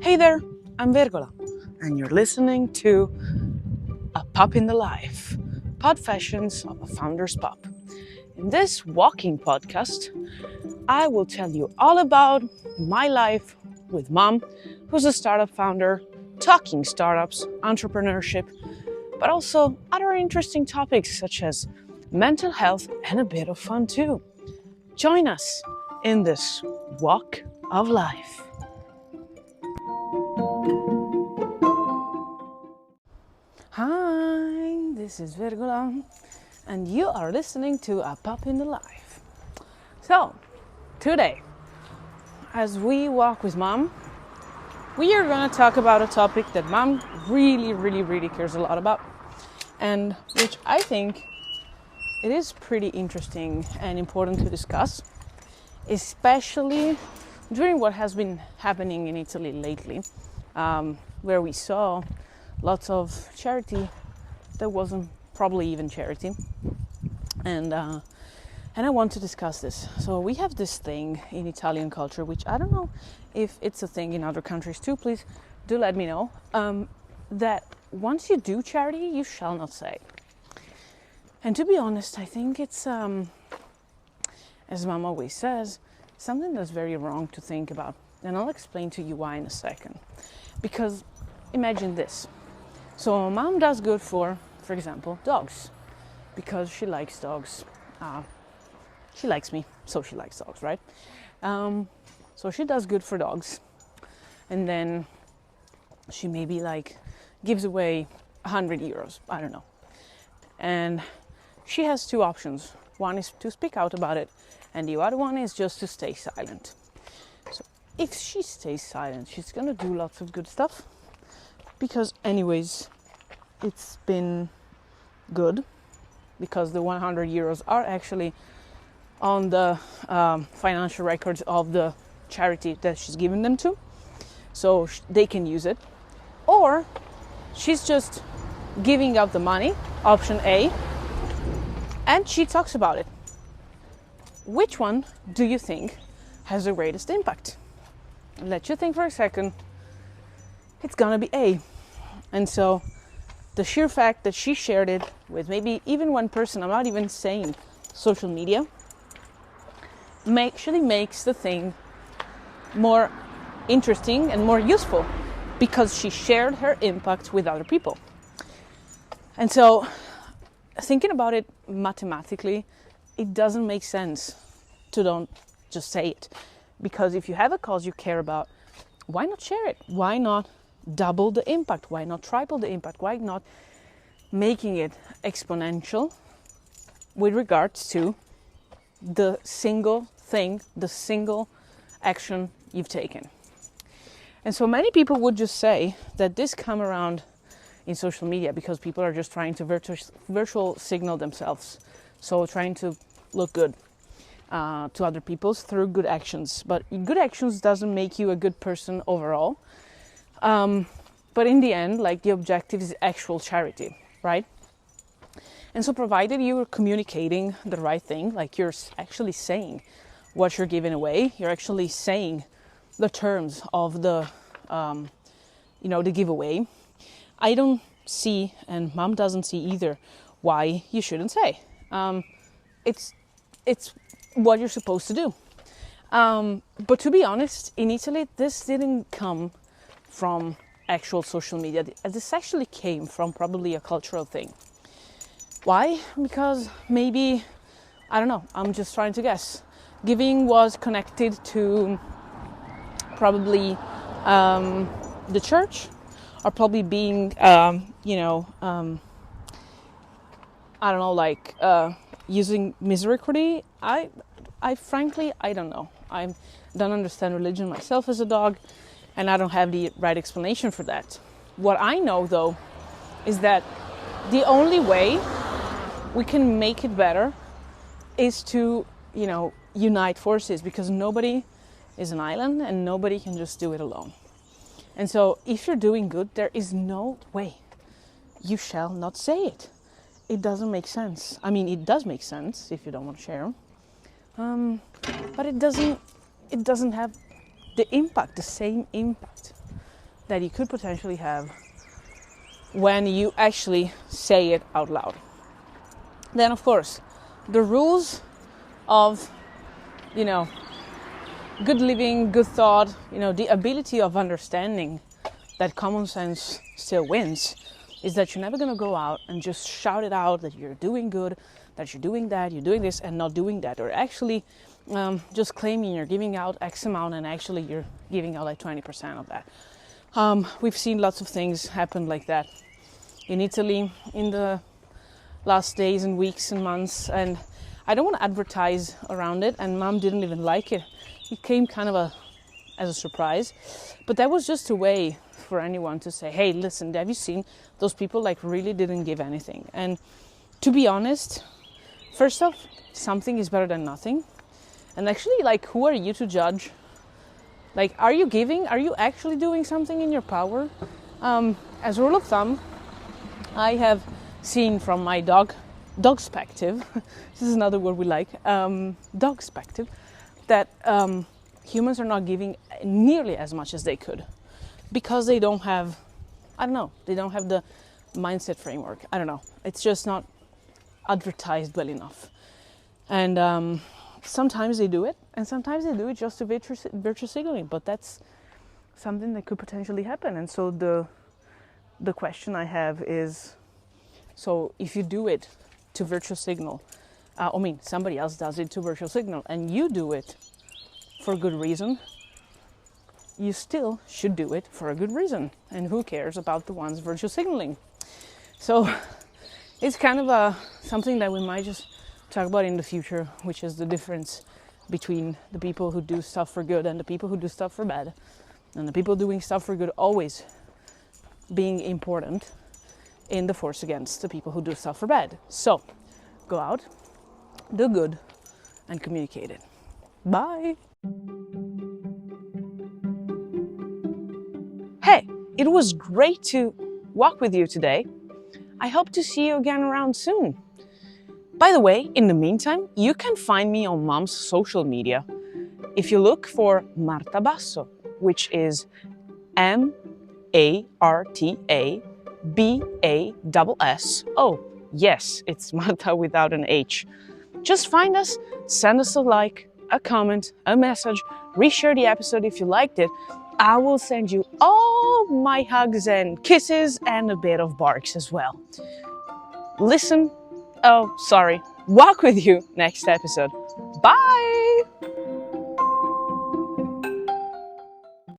Hey there, I'm Vergola, and you're listening to a Pup in the Life, Pod-fessions of a founder's pup. In this walking podcast, I will tell you all about my life with Mom, who's a startup founder, talking startups, entrepreneurship, but also other interesting topics such as mental health and a bit of fun too. Join us in this walk of life. Hi, this is Vergola, and you are listening to a Pup in the Life. So, today, as we walk with Mom, we are going to talk about a topic that Mom really cares a lot about, and which I think it is pretty interesting and important to discuss, especially during what has been happening in Italy lately, where we saw lots of charity that wasn't probably even charity, and I want to discuss this. So we have this thing in Italian culture, which I don't know if it's a thing in other countries too. Please do let me know. That once you do charity, you shall not say. And to be honest, I think it's, as Mom always says, something that's very wrong to think about. And I'll explain to you why in a second. Because imagine this. So Mom does good for example, dogs. Because she likes dogs. She likes me, so she likes dogs, right? So she does good for dogs. And then she maybe gives away 100 euros. I don't know. And she has two options. One is to speak out about it, and the other one is just to stay silent. So if she stays silent, she's gonna do lots of good stuff, because anyways, it's been good, because the 100 euros are actually on the financial records of the charity that she's given them to, so they can use it. Or she's just giving out the money, option A, and she talks about it. Which one do you think has the greatest impact? Let you think for a second. It's gonna be A. And so the sheer fact that she shared it with maybe even one person, I'm not even saying social media, actually makes the thing more interesting and more useful, because she shared her impact with other people. And so, thinking about it mathematically, it doesn't make sense to don't just say it. Because if you have a cause you care about, why not share it? Why not double the impact? Why not triple the impact? Why not making it exponential with regards to the single thing, the single action you've taken? And so many people would just say that this come around in social media because people are just trying to virtual signal themselves. So trying to look good to other people through good actions. But good actions doesn't make you a good person overall. But in the end, the objective is actual charity, right? And so provided you're communicating the right thing, you're actually saying what you're giving away, you're actually saying the terms of the giveaway, I don't see, and Mom doesn't see either, why you shouldn't say. It's what you're supposed to do. But to be honest, in Italy, this didn't come from actual social media. This actually came from probably a cultural thing. Why? Because maybe, I don't know, I'm just trying to guess. Giving was connected to probably the church, or probably being, using misericordy. I frankly, I don't know. I don't understand religion myself as a dog, and I don't have the right explanation for that. What I know, though, is that the only way we can make it better is to, unite forces, because nobody is an island and nobody can just do it alone. And so if you're doing good, there is no way you shall not say it. It doesn't make sense. I mean, it does make sense if you don't want to share them. But it doesn't have the impact, the same impact that you could potentially have when you actually say it out loud. Then, of course, the rules of, good living, good thought, the ability of understanding that common sense still wins, is that you're never going to go out and just shout it out that you're doing good, that you're doing that, you're doing this and not doing that, or actually just claiming you're giving out X amount and actually you're giving out like 20% of that. We've seen lots of things happen like that in Italy in the last days and weeks and months, and I don't want to advertise around it, and Mom didn't even like it. It came kind of as a surprise, but that was just a way for anyone to say, hey, listen, have you seen those people like really didn't give anything? And to be honest, first off, something is better than nothing. And actually, like, who are you to judge? Like, are you giving? Are you actually doing something in your power? As a rule of thumb, I have seen from my dogspective, this is another word we like, dogspective, that humans are not giving nearly as much as they could because they don't have, they don't have the mindset framework. I don't know. It's just not advertised well enough. And sometimes they do it, and sometimes they do it just to virtue signaling, but that's something that could potentially happen. And so the question I have is, so if you do it to virtue signal, somebody else does it to virtue signal, and you do it for a good reason, you still should do it for a good reason. And who cares about the ones virtue signaling? So it's kind of something that we might just talk about in the future, which is the difference between the people who do stuff for good and the people who do stuff for bad. And the people doing stuff for good always being important in the force against the people who do stuff for bad. So go out, do good, and communicate it. Bye. Hey, it was great to walk with you today. I hope to see you again around soon. By the way, in the meantime, you can find me on Mom's social media. If you look for Marta Basso, which is MartaBasso. Yes, it's Marta without an H. Just find us, send us a like, a comment, a message, reshare the episode if you liked it. I will send you all my hugs and kisses and a bit of barks as well. Walk with you next episode. Bye!